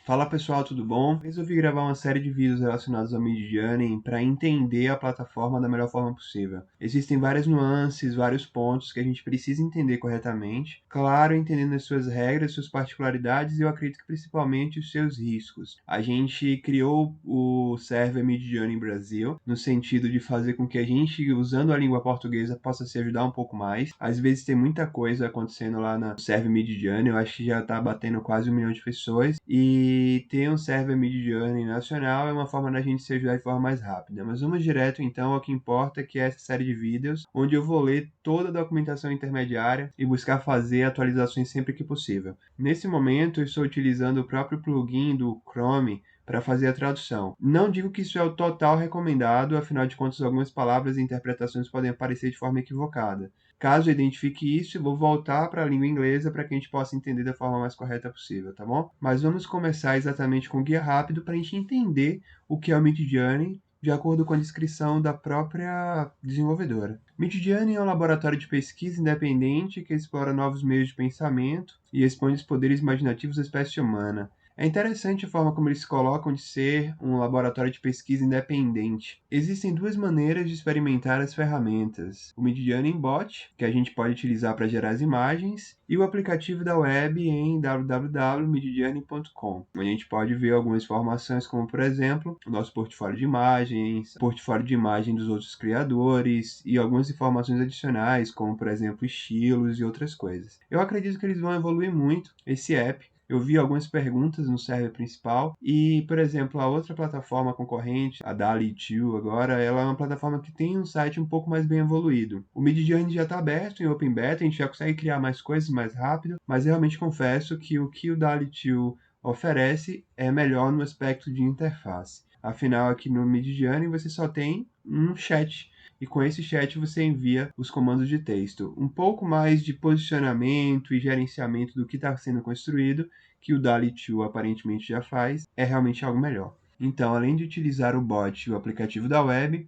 Fala pessoal, tudo bom? Resolvi gravar uma série de vídeos relacionados ao Midjourney para entender a plataforma da melhor forma possível. Existem várias nuances, vários pontos que a gente precisa entender corretamente. Claro, entendendo as suas regras, suas particularidades e eu acredito que principalmente os seus riscos. A gente criou o server Midjourney Brasil no sentido de fazer com que a gente, usando a língua portuguesa, possa se ajudar um pouco mais. Às vezes tem muita coisa acontecendo lá no server Midjourney, eu acho que já está batendo quase 1 milhão de pessoas e ter um server Midjourney nacional é uma forma da gente se ajudar de forma mais rápida. Mas vamos direto então ao que importa, que é essa série de vídeos, onde eu vou ler toda a documentação intermediária e buscar fazer atualizações sempre que possível. Nesse momento, eu estou utilizando o próprio plugin do Chrome para fazer a tradução. Não digo que isso é o total recomendado, afinal de contas, algumas palavras e interpretações podem aparecer de forma equivocada. Caso eu identifique isso, eu vou voltar para a língua inglesa para que a gente possa entender da forma mais correta possível, tá bom? Mas vamos começar exatamente com o guia rápido para a gente entender o que é o Midjourney, de acordo com a descrição da própria desenvolvedora. Midjourney é um laboratório de pesquisa independente que explora novos meios de pensamento e expõe os poderes imaginativos da espécie humana. É interessante a forma como eles colocam de ser um laboratório de pesquisa independente. Existem duas maneiras de experimentar as ferramentas: o Midjourney Bot, que a gente pode utilizar para gerar as imagens, e o aplicativo da web em www.midjourney.com, onde a gente pode ver algumas informações, como por exemplo, o nosso portfólio de imagens, portfólio de imagem dos outros criadores e algumas informações adicionais, como por exemplo, estilos e outras coisas. Eu acredito que eles vão evoluir muito esse app. Eu vi algumas perguntas no server principal e, por exemplo, a outra plataforma concorrente, a DALL-E 2 agora, ela é uma plataforma que tem um site um pouco mais bem evoluído. O Midjourney já está aberto em Open Beta, a gente já consegue criar mais coisas mais rápido, mas eu realmente confesso que o DALL-E 2 oferece é melhor no aspecto de interface. Afinal, aqui no Midjourney você só tem um chat, e com esse chat você envia os comandos de texto. Um pouco mais de posicionamento e gerenciamento do que está sendo construído, que o DALL-E 2 aparentemente já faz, é realmente algo melhor. Então, além de utilizar o bot e o aplicativo da web,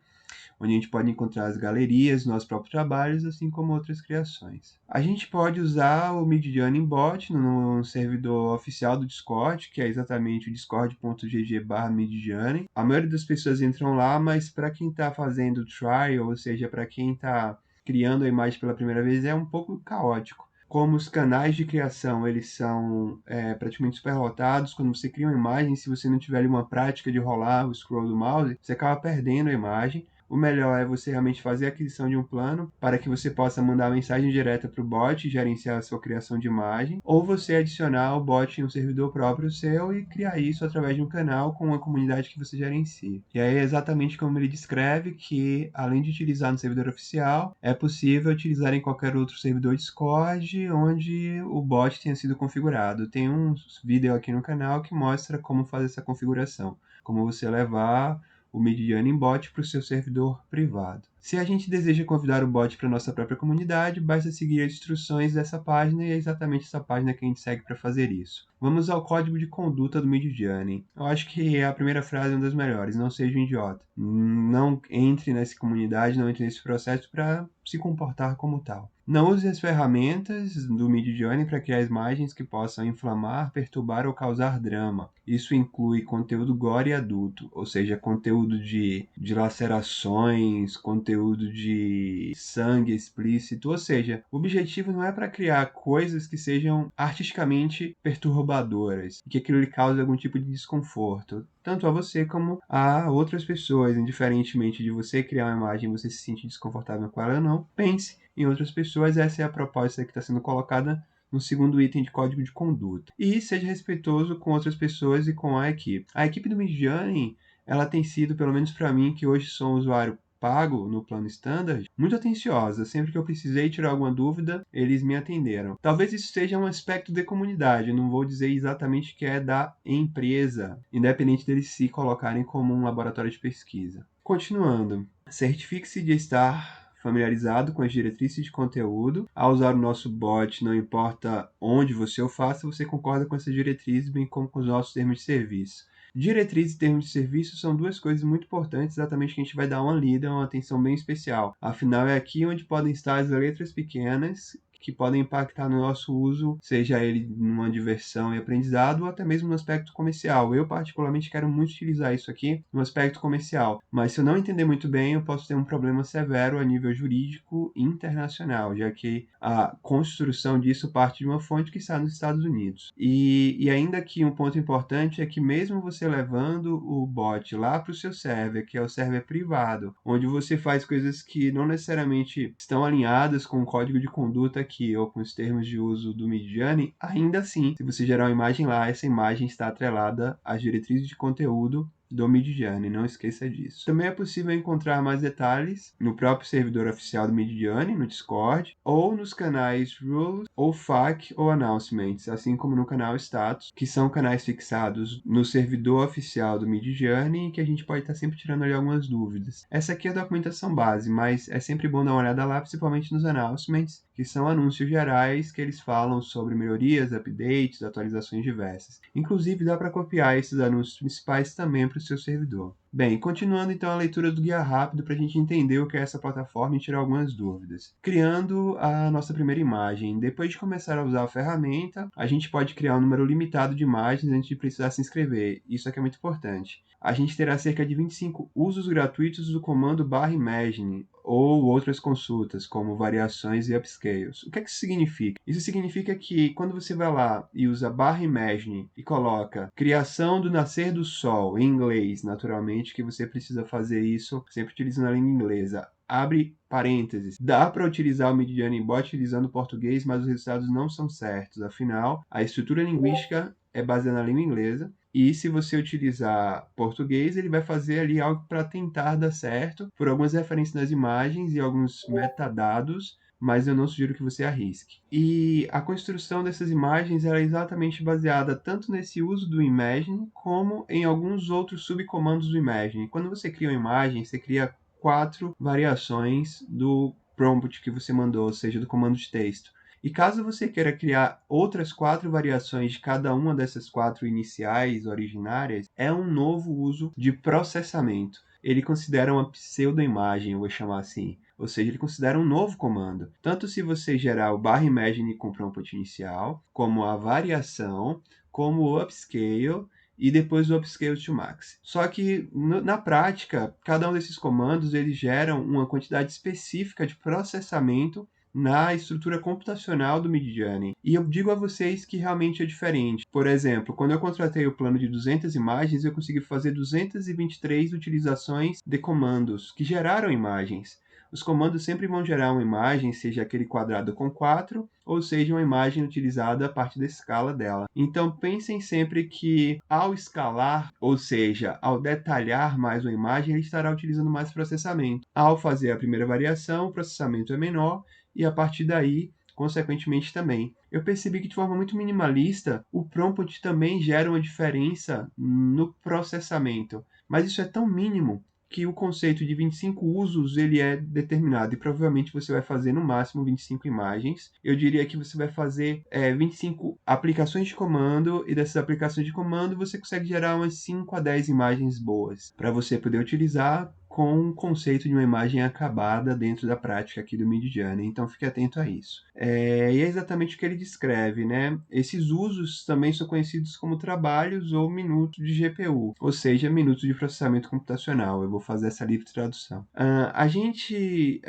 onde a gente pode encontrar as galerias, nossos próprios trabalhos, assim como outras criações. A gente pode usar o Midjourney Bot no servidor oficial do Discord, que é exatamente o discord.gg/Midjourney. A maioria das pessoas entram lá, mas para quem está fazendo trial, ou seja, para quem está criando a imagem pela primeira vez, é um pouco caótico. Como os canais de criação eles são praticamente superlotados, quando você cria uma imagem, se você não tiver ali uma prática de rolar o scroll do mouse, você acaba perdendo a imagem. O melhor é você realmente fazer a aquisição de um plano para que você possa mandar a mensagem direta para o bot e gerenciar a sua criação de imagem, ou você adicionar o bot em um servidor próprio seu e criar isso através de um canal com uma comunidade que você gerencia. E aí é exatamente como ele descreve, que além de utilizar no servidor oficial, é possível utilizar em qualquer outro servidor Discord onde o bot tenha sido configurado. Tem um vídeo aqui no canal que mostra como fazer essa configuração, como você levar o Midjourney Bot para o seu servidor privado. Se a gente deseja convidar o bot para nossa própria comunidade, basta seguir as instruções dessa página e é exatamente essa página que a gente segue para fazer isso. Vamos ao código de conduta do Midjourney. Eu acho que a primeira frase é uma das melhores: não seja um idiota. Não entre nessa comunidade, não entre nesse processo para se comportar como tal. Não use as ferramentas do Midjourney para criar imagens que possam inflamar, perturbar ou causar drama. Isso inclui conteúdo gore e adulto, ou seja, conteúdo de lacerações, conteúdo de sangue explícito, ou seja, o objetivo não é para criar coisas que sejam artisticamente perturbadoras, que aquilo lhe cause algum tipo de desconforto, tanto a você como a outras pessoas, indiferentemente de você criar uma imagem e você se sentir desconfortável com ela ou não. Pense em outras pessoas, essa é a proposta que está sendo colocada no segundo item de código de conduta. E seja respeitoso com outras pessoas e com a equipe. A equipe do Midjourney, ela tem sido, pelo menos para mim, que hoje sou um usuário pago no plano standard, muito atenciosa. Sempre que eu precisei tirar alguma dúvida, eles me atenderam. Talvez isso seja um aspecto da comunidade, não vou dizer exatamente que é da empresa, independente deles se colocarem como um laboratório de pesquisa. Continuando, certifique-se de estar familiarizado com as diretrizes de conteúdo. Ao usar o nosso bot, não importa onde você o faça, você concorda com essas diretrizes, bem como com os nossos termos de serviço. Diretrizes e termos de serviço são duas coisas muito importantes, exatamente que a gente vai dar uma lida, uma atenção bem especial. Afinal, é aqui onde podem estar as letras pequenas que podem impactar no nosso uso, seja ele numa diversão e aprendizado ou até mesmo no aspecto comercial. Eu, particularmente, quero muito utilizar isso aqui no aspecto comercial, mas se eu não entender muito bem, eu posso ter um problema severo a nível jurídico internacional, já que a construção disso parte de uma fonte que está nos Estados Unidos. E ainda que um ponto importante é que mesmo você levando o bot lá para o seu server, que é o server privado, onde você faz coisas que não necessariamente estão alinhadas com o código de conduta aqui ou com os termos de uso do Midjourney, ainda assim, se você gerar uma imagem lá, essa imagem está atrelada às diretrizes de conteúdo do Midjourney, não esqueça disso. Também é possível encontrar mais detalhes no próprio servidor oficial do Midjourney, no Discord, ou nos canais Rules, ou FAQ, ou Announcements, assim como no canal Status, que são canais fixados no servidor oficial do Midjourney e que a gente pode estar sempre tirando ali algumas dúvidas. Essa aqui é a documentação base, mas é sempre bom dar uma olhada lá, principalmente nos Announcements, que são anúncios gerais que eles falam sobre melhorias, updates, atualizações diversas. Inclusive, dá para copiar esses anúncios principais também para o seu servidor. Bem, continuando então a leitura do guia rápido para a gente entender o que é essa plataforma e tirar algumas dúvidas. Criando a nossa primeira imagem. Depois de começar a usar a ferramenta, a gente pode criar um número limitado de imagens antes de precisar se inscrever. Isso aqui é muito importante. A gente terá cerca de 25 usos gratuitos do comando /imagine ou outras consultas, como variações e upscales. O que é que isso significa? Isso significa que quando você vai lá e usa /imagine e coloca criação do nascer do sol, em inglês, naturalmente, que você precisa fazer isso sempre utilizando a língua inglesa. Abre parênteses. Dá para utilizar o Midjourney Bot utilizando o português, mas os resultados não são certos. Afinal, a estrutura linguística é baseada na língua inglesa. E se você utilizar português, ele vai fazer ali algo para tentar dar certo, por algumas referências nas imagens e alguns metadados, mas eu não sugiro que você arrisque. E a construção dessas imagens é exatamente baseada tanto nesse uso do Imagine, como em alguns outros subcomandos do Imagine. Quando você cria uma imagem, você cria 4 variações do prompt que você mandou, ou seja, do comando de texto. E caso você queira criar outras 4 variações de cada uma dessas 4 iniciais originárias, é um novo uso de processamento. Ele considera uma pseudo-imagem, eu vou chamar assim. Ou seja, ele considera um novo comando. Tanto se você gerar o /imagine com prompt inicial, como a variação, como o upscale e depois o upscale to max. Só que na prática, cada um desses comandos eles geram uma quantidade específica de processamento na estrutura computacional do Midjourney. E eu digo a vocês que realmente é diferente. Por exemplo, quando eu contratei o plano de 200 imagens, eu consegui fazer 223 utilizações de comandos que geraram imagens. Os comandos sempre vão gerar uma imagem, seja aquele quadrado com 4, ou seja uma imagem utilizada a partir da escala dela. Então pensem sempre que ao escalar, ou seja, ao detalhar mais uma imagem, ele estará utilizando mais processamento. Ao fazer a primeira variação, o processamento é menor, e a partir daí, consequentemente também. Eu percebi que de forma muito minimalista, o prompt também gera uma diferença no processamento, mas isso é tão mínimo que o conceito de 25 usos ele é determinado e provavelmente você vai fazer no máximo 25 imagens. Eu diria que você vai fazer 25 aplicações de comando e dessas aplicações de comando você consegue gerar umas 5 a 10 imagens boas para você poder utilizar com o conceito de uma imagem acabada dentro da prática aqui do Midjourney. Então fique atento a isso. E é exatamente o que ele descreve, né? Esses usos também são conhecidos como trabalhos ou minutos de GPU, ou seja, minutos de processamento computacional. Eu vou fazer essa livre tradução. A gente,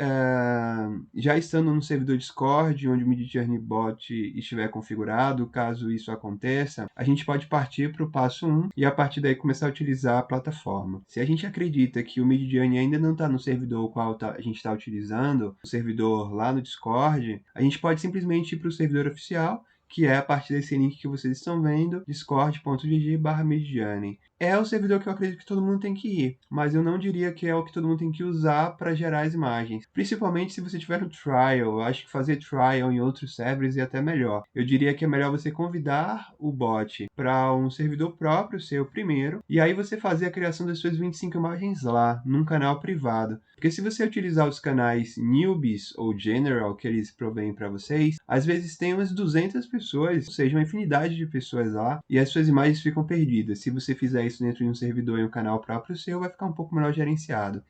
já estando no servidor Discord, onde o Midjourney Bot estiver configurado, caso isso aconteça, a gente pode partir para o passo 1 e a partir daí começar a utilizar a plataforma. Se a gente acredita que o Midjourney ainda não está no servidor qual a gente está utilizando, o servidor lá no Discord, a gente pode simplesmente ir para o servidor oficial, que é a partir desse link que vocês estão vendo, discord.gg/Midjourney. É o servidor que eu acredito que todo mundo tem que ir, mas eu não diria que é o que todo mundo tem que usar para gerar as imagens. Principalmente se você tiver no trial, eu acho que fazer trial em outros servers é até melhor. Eu diria que é melhor você convidar o bot para um servidor próprio, seu primeiro, e aí você fazer a criação das suas 25 imagens lá, num canal privado. Porque se você utilizar os canais Newbies ou General que eles provêm para vocês, às vezes tem umas 200 pessoas pessoas, ou seja, uma infinidade de pessoas lá, e as suas imagens ficam perdidas. Se você fizer isso dentro de um servidor e um canal próprio seu, vai ficar um pouco melhor gerenciado.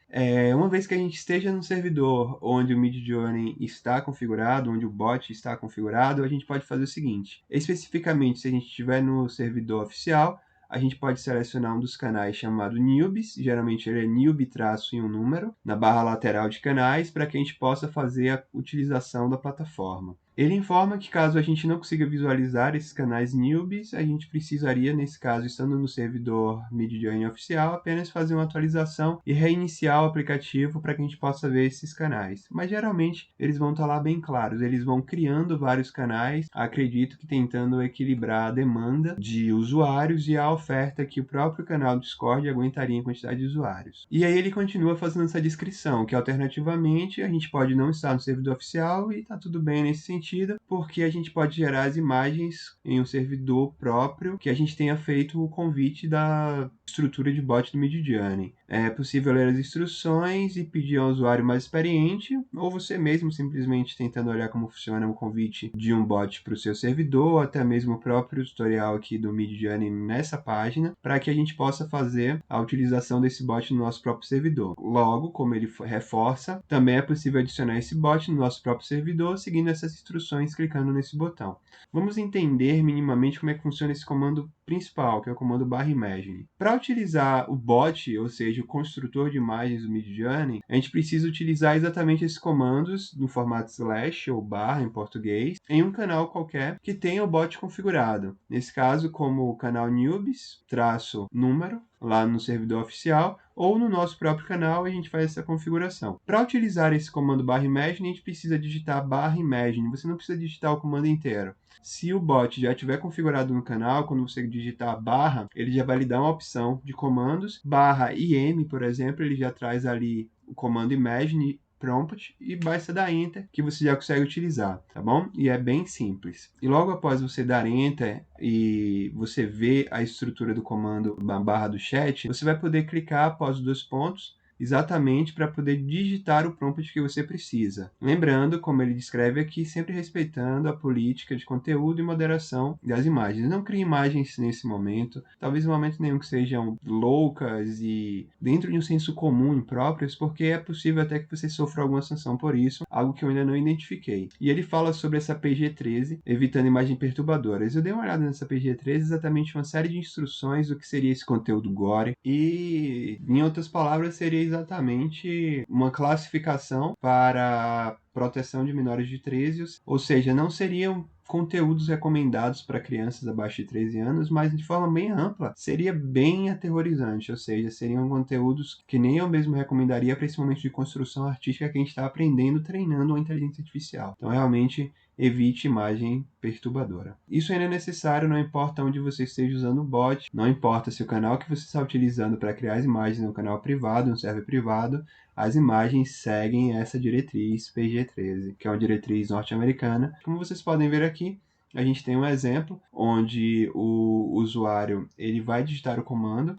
Uma vez que a gente esteja no servidor onde o Midjourney está configurado, onde o bot está configurado, a gente pode fazer o seguinte. Especificamente, se a gente estiver no servidor oficial, a gente pode selecionar um dos canais chamado Newbies, geralmente ele é newbie traço em um número, na barra lateral de canais, para que a gente possa fazer a utilização da plataforma. Ele informa que caso a gente não consiga visualizar esses canais newbies, a gente precisaria, nesse caso, estando no servidor Midjourney oficial, apenas fazer uma atualização e reiniciar o aplicativo para que a gente possa ver esses canais. Mas geralmente eles vão estar lá bem claros, eles vão criando vários canais, acredito que tentando equilibrar a demanda de usuários e a oferta que o próprio canal do Discord aguentaria em quantidade de usuários. E aí ele continua fazendo essa descrição, que alternativamente a gente pode não estar no servidor oficial e está tudo bem nesse sentido, porque a gente pode gerar as imagens em um servidor próprio que a gente tenha feito o convite da estrutura de bot do Midjourney. É possível ler as instruções e pedir ao usuário mais experiente, ou você mesmo simplesmente tentando olhar como funciona o convite de um bot para o seu servidor, ou até mesmo o próprio tutorial aqui do Midjourney nessa página, para que a gente possa fazer a utilização desse bot no nosso próprio servidor. Logo, como ele reforça, também é possível adicionar esse bot no nosso próprio servidor, seguindo essas instruções clicando nesse botão. Vamos entender minimamente como é que funciona esse comando principal, que é o comando /imagine. Para utilizar o bot, ou seja, o construtor de imagens do Midjourney, a gente precisa utilizar exatamente esses comandos no formato slash ou barra em português, em um canal qualquer que tenha o bot configurado. Nesse caso, como o canal newbies, traço número, lá no servidor oficial, ou no nosso próprio canal a gente faz essa configuração. Para utilizar esse comando /imagine, a gente precisa digitar /imagine, você não precisa digitar o comando inteiro. Se o bot já estiver configurado no canal, quando você digitar barra, ele já vai lhe dar uma opção de comandos, /im, por exemplo, ele já traz ali o comando imagine prompt e basta dar enter que você já consegue utilizar, tá bom? E é bem simples. E logo após você dar enter e você ver a estrutura do comando na barra do chat, você vai poder clicar após os 2 pontos exatamente para poder digitar o prompt que você precisa. Lembrando, como ele descreve aqui, sempre respeitando a política de conteúdo e moderação das imagens. Não crie imagens nesse momento, talvez em momento nenhum que sejam loucas e dentro de um senso comum impróprias, porque é possível até que você sofra alguma sanção por isso, algo que eu ainda não identifiquei. E ele fala sobre essa PG-13, evitando imagens perturbadoras. Eu dei uma olhada nessa PG-13, exatamente uma série de instruções do que seria esse conteúdo gore e, em outras palavras, seria exatamente uma classificação para proteção de menores de 13, ou seja, não seriam conteúdos recomendados para crianças abaixo de 13 anos, mas de forma bem ampla, seria bem aterrorizante, ou seja, seriam conteúdos que nem eu mesmo recomendaria para esse momento de construção artística que a gente está aprendendo, treinando uma inteligência artificial. Então, realmente, evite imagem perturbadora. Isso ainda é necessário, não importa onde você esteja usando o bot, não importa se o canal que você está utilizando para criar as imagens é um canal privado, um server privado, as imagens seguem essa diretriz PG-13, que é uma diretriz norte-americana. Como vocês podem ver aqui, a gente tem um exemplo onde o usuário ele vai digitar o comando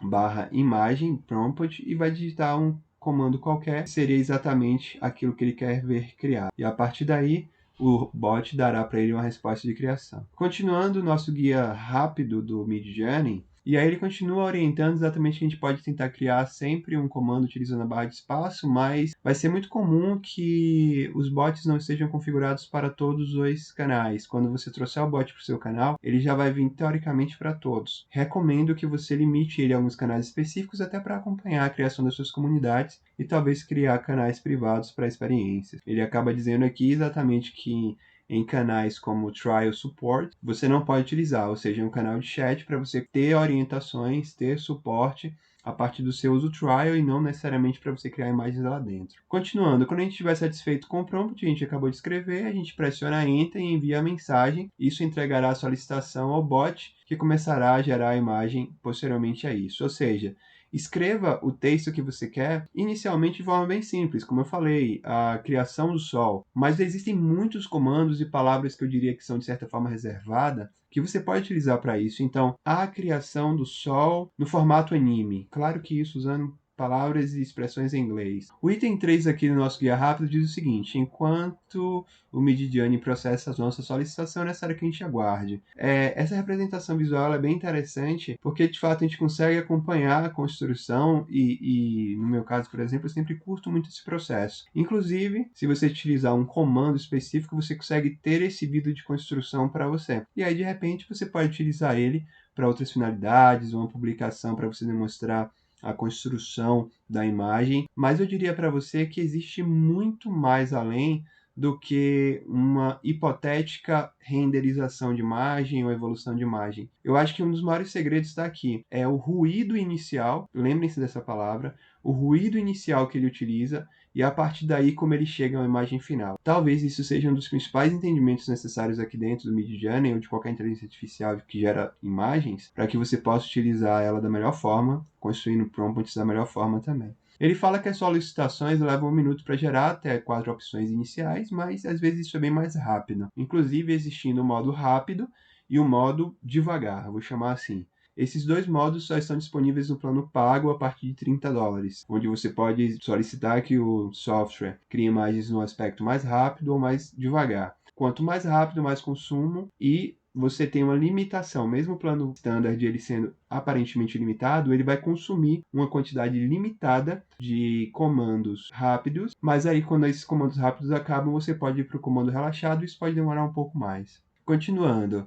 /imagem prompt e vai digitar um comando qualquer, que seria exatamente aquilo que ele quer ver criado. E a partir daí, o bot dará para ele uma resposta de criação. Continuando o nosso guia rápido do Midjourney, e aí ele continua orientando exatamente que a gente pode tentar criar sempre um comando utilizando a barra de espaço, mas vai ser muito comum que os bots não estejam configurados para todos os canais. Quando você trouxer o bot para o seu canal, ele já vai vir teoricamente para todos. Recomendo que você limite ele a alguns canais específicos até para acompanhar a criação das suas comunidades e talvez criar canais privados para experiências. Ele acaba dizendo aqui exatamente que em canais como Trial Support, você não pode utilizar, ou seja, um canal de chat para você ter orientações, ter suporte a partir do seu uso trial e não necessariamente para você criar imagens lá dentro. Continuando, quando a gente estiver satisfeito com o prompt, a gente acabou de escrever, a gente pressiona Enter e envia a mensagem. Isso entregará a solicitação ao bot, que começará a gerar a imagem posteriormente a isso. Ou seja, escreva o texto que você quer inicialmente de forma bem simples, como eu falei, a criação do sol. Mas existem muitos comandos e palavras que eu diria que são de certa forma reservadas, que você pode utilizar para isso. Então, a criação do sol no formato anime. Claro que isso usando palavras e expressões em inglês. O item 3 aqui do nosso guia rápido diz o seguinte: enquanto o Midjourney processa a nossa solicitação, é necessário que a gente aguarde. Essa representação visual é bem interessante, porque de fato a gente consegue acompanhar a construção e no meu caso, por exemplo, eu sempre curto muito esse processo. Inclusive, se você utilizar um comando específico, você consegue ter esse vídeo de construção para você. E aí, de repente, você pode utilizar ele para outras finalidades, uma publicação para você demonstrar a construção da imagem, mas eu diria para você que existe muito mais além do que uma hipotética renderização de imagem ou evolução de imagem. Eu acho que um dos maiores segredos está aqui, é o ruído inicial, lembrem-se dessa palavra, o ruído inicial que ele utiliza e a partir daí como ele chega a uma imagem final. Talvez isso seja um dos principais entendimentos necessários aqui dentro do Midjourney ou de qualquer inteligência artificial que gera imagens, para que você possa utilizar ela da melhor forma, construindo prompts da melhor forma também. Ele fala que as solicitações levam 1 minuto para gerar até 4 opções iniciais, mas às vezes isso é bem mais rápido. Inclusive existindo o modo rápido e o modo devagar, vou chamar assim. Esses dois modos só estão disponíveis no plano pago a partir de $30, onde você pode solicitar que o software crie imagens no aspecto mais rápido ou mais devagar. Quanto mais rápido, mais consumo e você tem uma limitação. Mesmo o plano standard ele sendo aparentemente limitado, ele vai consumir uma quantidade limitada de comandos rápidos, mas aí quando esses comandos rápidos acabam, você pode ir para o comando relaxado e isso pode demorar um pouco mais. Continuando.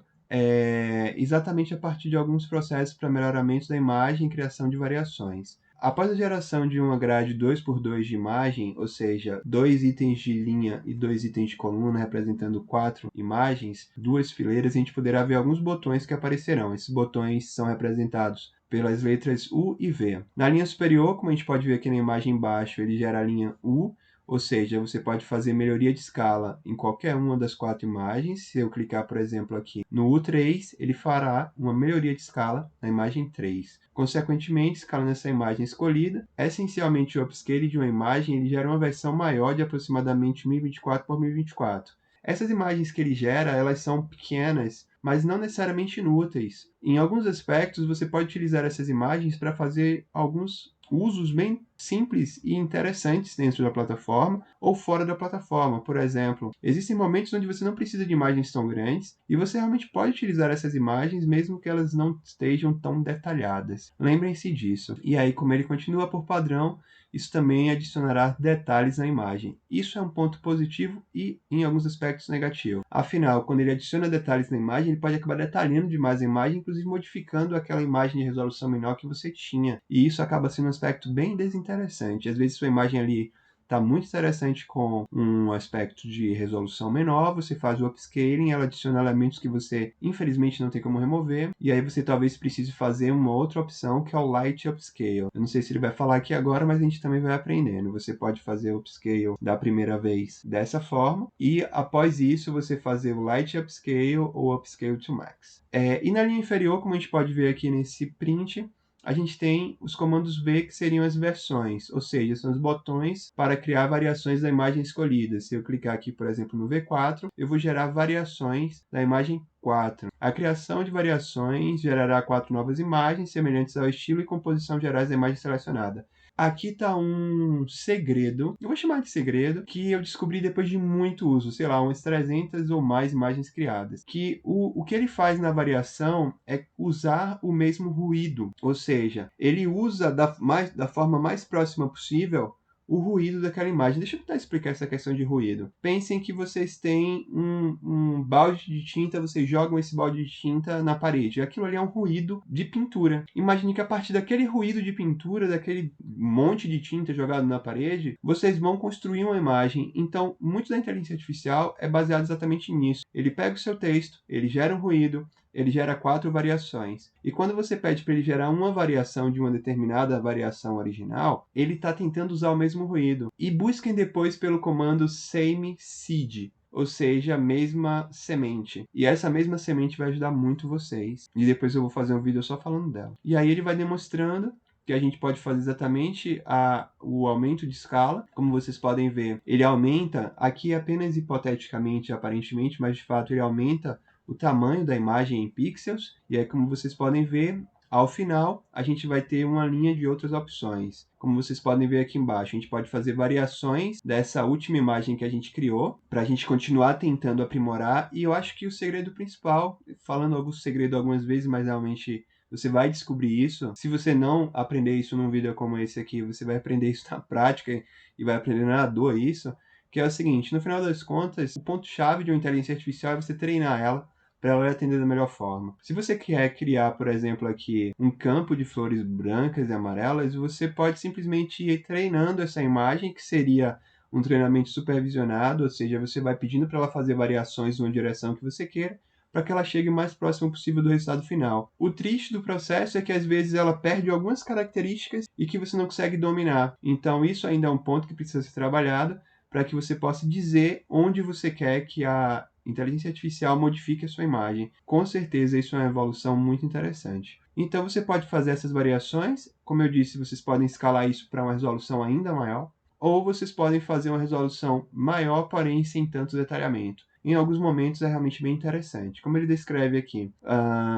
Exatamente a partir de alguns processos para melhoramento da imagem e criação de variações. Após a geração de uma grade 2x2 de imagem, ou seja, 2 itens de linha e 2 itens de coluna representando 4 imagens, 2 fileiras, a gente poderá ver alguns botões que aparecerão. Esses botões são representados pelas letras U e V. Na linha superior, como a gente pode ver aqui na imagem embaixo, ele gera a linha U, ou seja, você pode fazer melhoria de escala em qualquer uma das 4 imagens. Se eu clicar, por exemplo, aqui no U3, ele fará uma melhoria de escala na imagem 3. Consequentemente, escalando essa imagem escolhida, essencialmente o upscale de uma imagem, ele gera uma versão maior de aproximadamente 1024 por 1024. Essas imagens que ele gera, elas são pequenas, mas não necessariamente inúteis. Em alguns aspectos, você pode utilizar essas imagens para fazer alguns usos bem simples e interessantes dentro da plataforma ou fora da plataforma. Por exemplo, existem momentos onde você não precisa de imagens tão grandes e você realmente pode utilizar essas imagens mesmo que elas não estejam tão detalhadas. Lembrem-se disso. E aí, como ele continua por padrão, isso também adicionará detalhes na imagem. Isso é um ponto positivo e, em alguns aspectos, negativo. Afinal, quando ele adiciona detalhes na imagem, ele pode acabar detalhando demais a imagem, inclusive modificando aquela imagem de resolução menor que você tinha. E isso acaba sendo um aspecto bem desinteressante. Às vezes, sua imagem ali está muito interessante com um aspecto de resolução menor, você faz o upscaling, ela adiciona elementos que você infelizmente não tem como remover, e aí você talvez precise fazer uma outra opção que é o Light Upscale. Eu não sei se ele vai falar aqui agora, mas a gente também vai aprendendo. Você pode fazer o upscale da primeira vez dessa forma, e após isso você fazer o Light Upscale ou Upscale to Max. E na linha inferior, como a gente pode ver aqui nesse print, a gente tem os comandos V, que seriam as versões, ou seja, são os botões para criar variações da imagem escolhida. Se eu clicar aqui, por exemplo, no V4, eu vou gerar variações da imagem 4. A criação de variações gerará 4 novas imagens, semelhantes ao estilo e composição gerais da imagem selecionada. Aqui está um segredo, eu vou chamar de segredo, que eu descobri depois de muito uso, sei lá, umas 300 ou mais imagens criadas. Que o que ele faz na variação é usar o mesmo ruído, ou seja, ele usa da forma mais próxima possível o ruído daquela imagem. Deixa eu tentar explicar essa questão de ruído. Pensem que vocês têm um balde de tinta, vocês jogam esse balde de tinta na parede. Aquilo ali é um ruído de pintura. Imagine que a partir daquele ruído de pintura, daquele monte de tinta jogado na parede, vocês vão construir uma imagem. Então, muito da inteligência artificial é baseado exatamente nisso. Ele pega o seu texto, ele gera um ruído, ele gera 4 variações. E quando você pede para ele gerar uma variação de uma determinada variação original, ele está tentando usar o mesmo ruído. E busquem depois pelo comando same seed, ou seja, a mesma semente. E essa mesma semente vai ajudar muito vocês. E depois eu vou fazer um vídeo só falando dela. E aí ele vai demonstrando que a gente pode fazer exatamente o aumento de escala. Como vocês podem ver, ele aumenta, aqui apenas hipoteticamente, aparentemente, mas de fato ele aumenta o tamanho da imagem em pixels, e aí como vocês podem ver, Ao final, a gente vai ter uma linha de outras opções. Como vocês podem ver aqui embaixo, a gente pode fazer variações dessa última imagem que a gente criou, para a gente continuar tentando aprimorar. E eu acho que o segredo principal, falando algum segredo algumas vezes, mas realmente você vai descobrir isso. Se você não aprender isso num vídeo como esse aqui, você vai aprender isso na prática e vai aprender na dor isso, que é o seguinte: no final das contas, o ponto-chave de uma inteligência artificial é você treinar ela para ela atender da melhor forma. Se você quer criar, por exemplo, aqui um campo de flores brancas e amarelas, você pode simplesmente ir treinando essa imagem, que seria um treinamento supervisionado, ou seja, você vai pedindo para ela fazer variações numa direção que você queira, para que ela chegue o mais próximo possível do resultado final. O triste do processo é que às vezes ela perde algumas características e que você não consegue dominar. Então isso ainda é um ponto que precisa ser trabalhado para que você possa dizer onde você quer que a inteligência artificial modifique a sua imagem. Com certeza isso é uma evolução muito interessante. Então você pode fazer essas variações, como eu disse, vocês podem escalar isso para uma resolução ainda maior, ou vocês podem fazer uma resolução maior, porém sem tanto detalhamento. Em alguns momentos é realmente bem interessante. Como ele descreve aqui,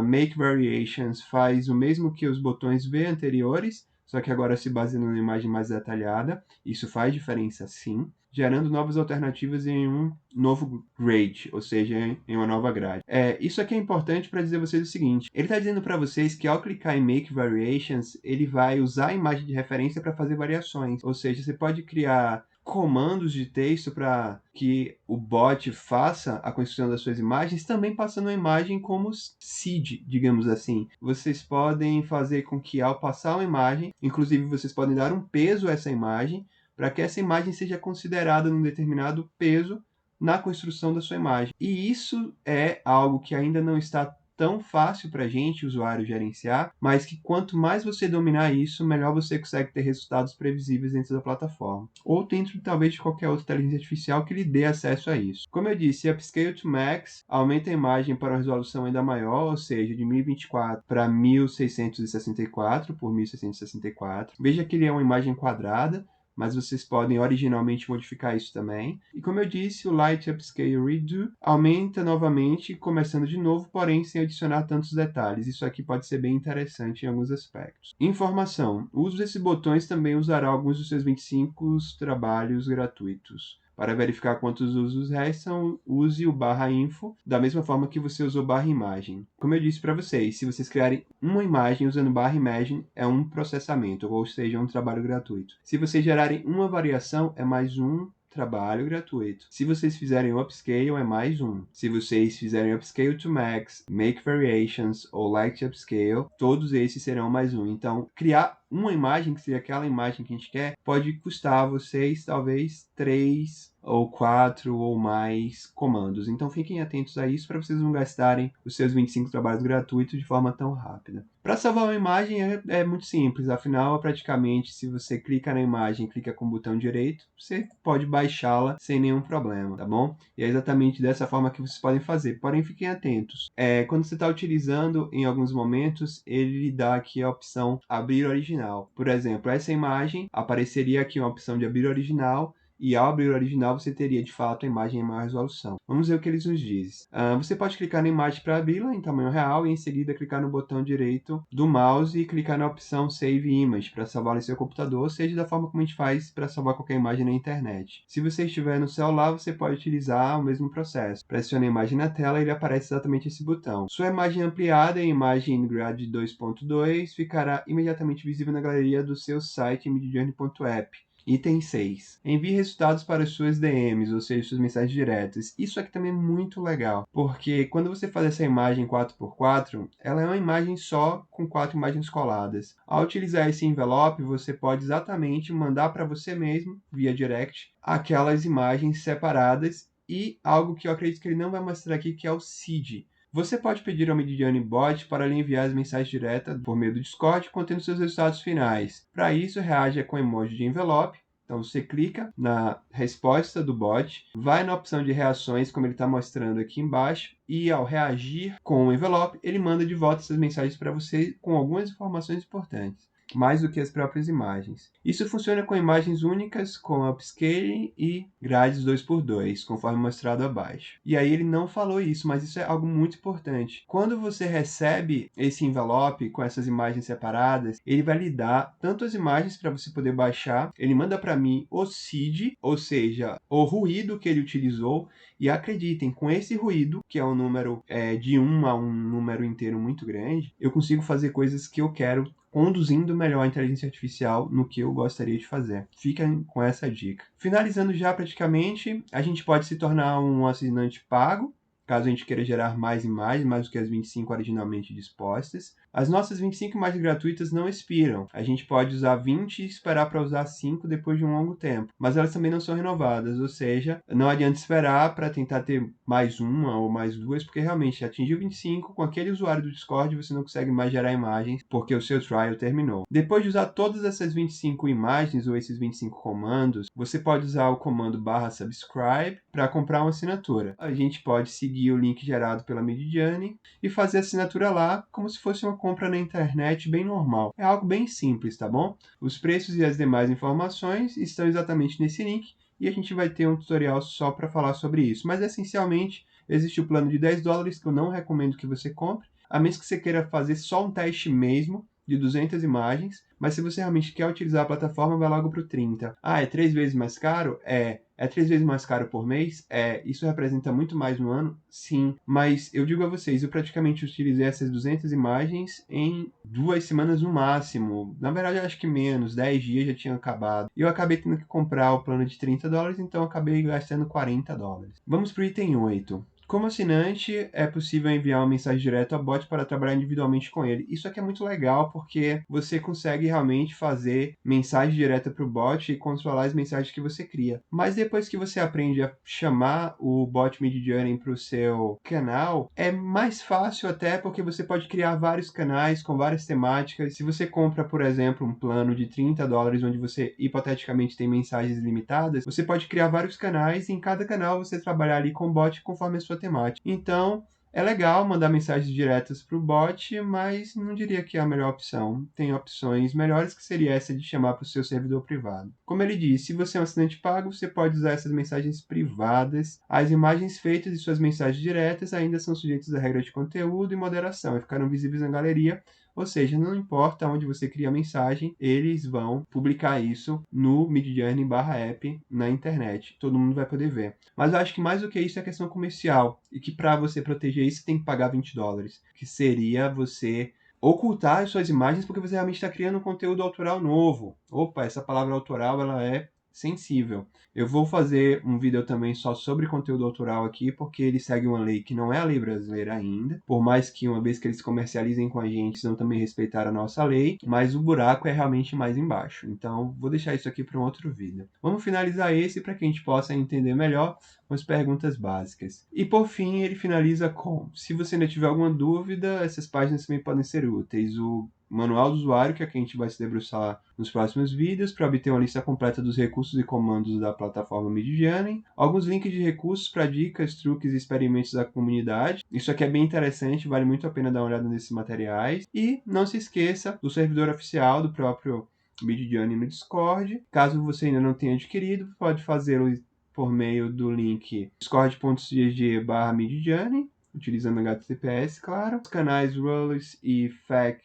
Make Variations faz o mesmo que os botões V anteriores, só que agora se baseia numa imagem mais detalhada. Isso faz diferença sim, gerando novas alternativas em um novo grade, ou seja, em uma nova grade. Isso aqui é importante para dizer a vocês o seguinte: ele está dizendo para vocês que ao clicar em Make Variations, ele vai usar a imagem de referência para fazer variações, ou seja, você pode criar comandos de texto para que o bot faça a construção das suas imagens, também passando a imagem como seed, digamos assim. Vocês podem fazer com que, ao passar uma imagem, inclusive vocês podem dar um peso a essa imagem, para que essa imagem seja considerada num determinado peso na construção da sua imagem. E isso é algo que ainda não está tão fácil para a gente, usuário, gerenciar, mas que quanto mais você dominar isso, melhor você consegue ter resultados previsíveis dentro da plataforma. Ou dentro, talvez, de qualquer outra inteligência artificial que lhe dê acesso a isso. Como eu disse, Upscale to Max aumenta a imagem para uma resolução ainda maior, ou seja, de 1024 para 1664 por 1664. Veja que ele é uma imagem quadrada, mas vocês podem originalmente modificar isso também. E como eu disse, o Light Upscale Redo aumenta novamente, começando de novo, porém sem adicionar tantos detalhes. Isso aqui pode ser bem interessante em alguns aspectos. Informação: o uso desses botões também usará alguns dos seus 25 trabalhos gratuitos. Para verificar quantos usos restam, use o /info da mesma forma que você usou /imagem. Como eu disse para vocês, se vocês criarem uma imagem usando /imagine, é um processamento, ou seja, um trabalho gratuito. Se vocês gerarem uma variação, é mais um trabalho gratuito. Se vocês fizerem upscale, é mais um. Se vocês fizerem upscale to max, make variations ou light upscale, todos esses serão mais um. Então, criar uma imagem, que seria aquela imagem que a gente quer, pode custar a vocês talvez 3 ou 4 ou mais comandos. Então fiquem atentos a isso para vocês não gastarem os seus 25 trabalhos gratuitos de forma tão rápida. Para salvar uma imagem é muito simples, afinal, praticamente, se você clica na imagem e clica com o botão direito, você pode baixá-la sem nenhum problema, tá bom? E é exatamente dessa forma que vocês podem fazer, porém fiquem atentos. Quando você está utilizando, em alguns momentos, ele lhe dá aqui a opção abrir original. Por exemplo, essa imagem apareceria aqui uma opção de abrir original, e ao abrir o original você teria de fato a imagem em maior resolução. Vamos ver o que eles nos dizem. Você pode clicar na imagem para abri-la em tamanho real e em seguida clicar no botão direito do mouse e clicar na opção Save Image para salvar em seu computador, seja da forma como a gente faz para salvar qualquer imagem na internet. Se você estiver no celular, você pode utilizar o mesmo processo. Pressione a imagem na tela e ele aparece exatamente esse botão. Sua imagem ampliada em imagem Grade 2.2 ficará imediatamente visível na galeria do seu site midjourney.app. Item 6. Envie resultados para as suas DMs, ou seja, suas mensagens diretas. Isso aqui também é muito legal, porque quando você faz essa imagem 4x4, ela é uma imagem só com 4 imagens coladas. Ao utilizar esse envelope, você pode exatamente mandar para você mesmo, via direct, aquelas imagens separadas e algo que eu acredito que ele não vai mostrar aqui, que é o seed. Você pode pedir ao Midjourney Bot para lhe enviar as mensagens diretas por meio do Discord, contendo seus resultados finais. Para isso, reaja com emoji de envelope. Então você clica na resposta do bot, vai na opção de reações, como ele está mostrando aqui embaixo, e ao reagir com o envelope, ele manda de volta essas mensagens para você com algumas informações importantes. mais do que as próprias imagens. Isso funciona com imagens únicas, com upscaling e grades 2x2, conforme mostrado abaixo. E aí ele não falou isso, mas isso é algo muito importante. Quando você recebe esse envelope com essas imagens separadas, ele vai lhe dar tanto as imagens para você poder baixar, ele manda para mim o seed, ou seja, o ruído que ele utilizou, e acreditem, com esse ruído, que é um número de 1 a um número inteiro muito grande, eu consigo fazer coisas que eu quero, conduzindo melhor a inteligência artificial no que eu gostaria de fazer. Fiquem com essa dica. Finalizando já praticamente, a gente pode se tornar um assinante pago, caso a gente queira gerar mais imagens, mais do que as 25 originalmente dispostas. As nossas 25 imagens gratuitas não expiram. A gente pode usar 20 e esperar para usar 5 depois de um longo tempo. Mas elas também não são renovadas, ou seja, não adianta esperar para tentar ter mais uma ou mais duas, porque realmente atingiu 25, com aquele usuário do Discord você não consegue mais gerar imagens, porque o seu trial terminou. Depois de usar todas essas 25 imagens ou esses 25 comandos, você pode usar o comando /subscribe para comprar uma assinatura. A gente pode seguir o link gerado pela Midjourney e fazer a assinatura lá como se fosse uma compra na internet bem normal. É algo bem simples, tá bom? Os preços e as demais informações estão exatamente nesse link e a gente vai ter um tutorial só para falar sobre isso. Mas essencialmente existe o plano de $10 que eu não recomendo que você compre, a menos que você queira fazer só um teste mesmo de 200 imagens, mas se você realmente quer utilizar a plataforma, vai logo para o 30. Ah, é 3 vezes mais caro? É 3 vezes mais caro por mês? Isso representa muito mais no ano? Sim, mas eu digo a vocês, eu praticamente utilizei essas 200 imagens em 2 semanas no máximo. Na verdade, eu acho que menos, 10 dias já tinha acabado. E eu acabei tendo que comprar o plano de $30, então eu acabei gastando $40. Vamos para o item 8. Como assinante, é possível enviar uma mensagem direto ao bot para trabalhar individualmente com ele. Isso aqui é muito legal porque você consegue realmente fazer mensagem direta para o bot e controlar as mensagens que você cria. Mas depois que você aprende a chamar o bot Midjourney para o seu canal, é mais fácil até porque você pode criar vários canais com várias temáticas. Se você compra, por exemplo, um plano de $30 onde você hipoteticamente tem mensagens limitadas, você pode criar vários canais e em cada canal você trabalhar ali com o bot conforme a sua temática. Então, é legal mandar mensagens diretas para o bot, mas não diria que é a melhor opção. Tem opções melhores, que seria essa de chamar para o seu servidor privado. Como ele disse, se você é um assinante pago, você pode usar essas mensagens privadas. As imagens feitas e suas mensagens diretas ainda são sujeitas a regras de conteúdo e moderação e ficarão visíveis na galeria. Ou seja, não importa onde você cria a mensagem, eles vão publicar isso no Midjourney/app na internet. Todo mundo vai poder ver. Mas eu acho que mais do que isso é questão comercial. E que para você proteger isso, você tem que pagar $20. Que seria você ocultar as suas imagens porque você realmente está criando um conteúdo autoral novo. Opa, essa palavra autoral ela é sensível. Eu vou fazer um vídeo também só sobre conteúdo autoral aqui, porque ele segue uma lei que não é a lei brasileira ainda, por mais que uma vez que eles comercializem com a gente, eles vão também respeitar a nossa lei, mas o buraco é realmente mais embaixo. Então, vou deixar isso aqui para um outro vídeo. Vamos finalizar esse para que a gente possa entender melhor umas perguntas básicas. E por fim, ele finaliza com: se você ainda tiver alguma dúvida, essas páginas também podem ser úteis. O manual do usuário, que é que a gente vai se debruçar nos próximos vídeos, para obter uma lista completa dos recursos e comandos da plataforma Midjourney, alguns links de recursos para dicas, truques e experimentos da comunidade. Isso aqui é bem interessante, vale muito a pena dar uma olhada nesses materiais. E não se esqueça do servidor oficial do próprio Midjourney no Discord. Caso você ainda não tenha adquirido, pode fazê-lo por meio do link discord.gg/Midjourney, utilizando HTTPS, claro. Os canais Rollers e FAQ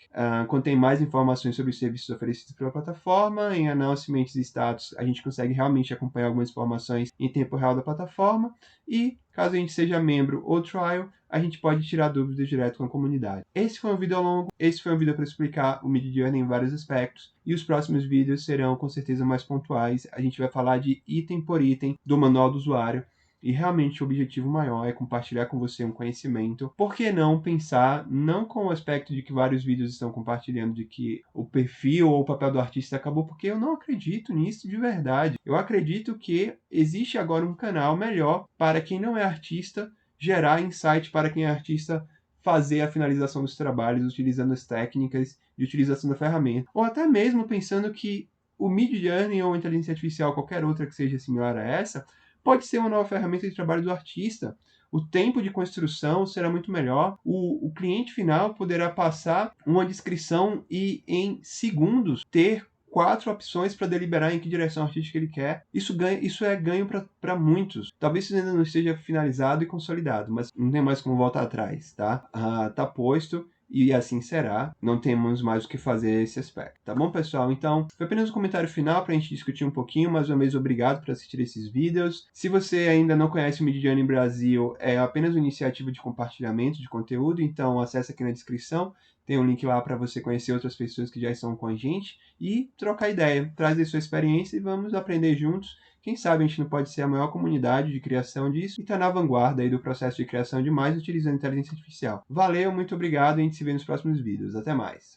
contêm mais informações sobre os serviços oferecidos pela plataforma. Em announcements e status, a gente consegue realmente acompanhar algumas informações em tempo real da plataforma. E, caso a gente seja membro ou trial, a gente pode tirar dúvidas direto com a comunidade. Esse foi um vídeo longo, esse foi um vídeo para explicar o Midjourney em vários aspectos, e os próximos vídeos serão com certeza mais pontuais. A gente vai falar de item por item do manual do usuário, e realmente o objetivo maior é compartilhar com você um conhecimento. Por que não pensar, não com o aspecto de que vários vídeos estão compartilhando de que o perfil ou o papel do artista acabou, porque eu não acredito nisso de verdade. Eu acredito que existe agora um canal melhor para quem não é artista, gerar insight para quem é artista, fazer a finalização dos trabalhos utilizando as técnicas de utilização da ferramenta. Ou até mesmo pensando que o Midjourney ou a inteligência artificial, qualquer outra que seja similar a essa, pode ser uma nova ferramenta de trabalho do artista. o tempo de construção será muito melhor, o cliente final poderá passar uma descrição e, em segundos, ter 4 opções para deliberar em que direção artística ele quer. Isso é ganho para muitos. Talvez isso ainda não esteja finalizado e consolidado, mas não tem mais como voltar atrás, tá? Tá posto e assim será. Não temos mais o que fazer nesse aspecto. Tá bom, pessoal? Então, foi apenas um comentário final para a gente discutir um pouquinho. Mais uma vez, obrigado por assistir esses vídeos. Se você ainda não conhece o Midjourney Brasil, é apenas uma iniciativa de compartilhamento de conteúdo, então acesse aqui na descrição. Tem um link lá para você conhecer outras pessoas que já estão com a gente e trocar ideia. Traz aí sua experiência e vamos aprender juntos. Quem sabe a gente não pode ser a maior comunidade de criação disso e estar na vanguarda aí do processo de criação de mais utilizando inteligência artificial. Valeu, muito obrigado e a gente se vê nos próximos vídeos. Até mais!